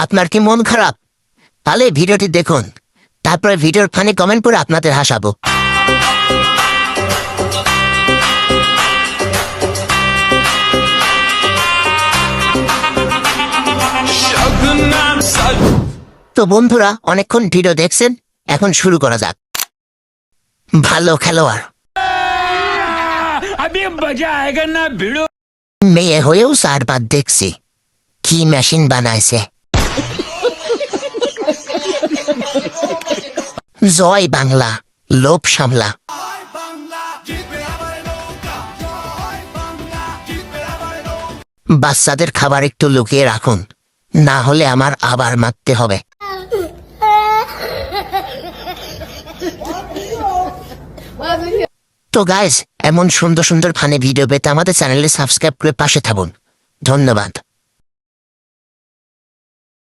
আপনার কি মন খারাপ? তাহলে ভিডিওটি দেখুন, তারপরে ভিডিওর ফানি কমেন্ট করে আপনাদের হাসাবো। তো বন্ধুরা, অনেকক্ষণ ভিডিও দেখছেন, এখন শুরু করা যাক। ভালো খেলোয়াড়, মেয়ে হয়েও 4 বার দেখছি। কি মেশিন বানাইছে! জয় বাংলা, লোভ সামলা। বাচ্চাদের খাবার একটু লুকিয়ে রাখুন, না হলে আমার আবার মারতে হবে। তো গাইস, এমন সুন্দর সুন্দর ফানি ভিডিও পেতে আমাদের চ্যানেলে সাবস্ক্রাইব করে পাশে থাকুন। ধন্যবাদ।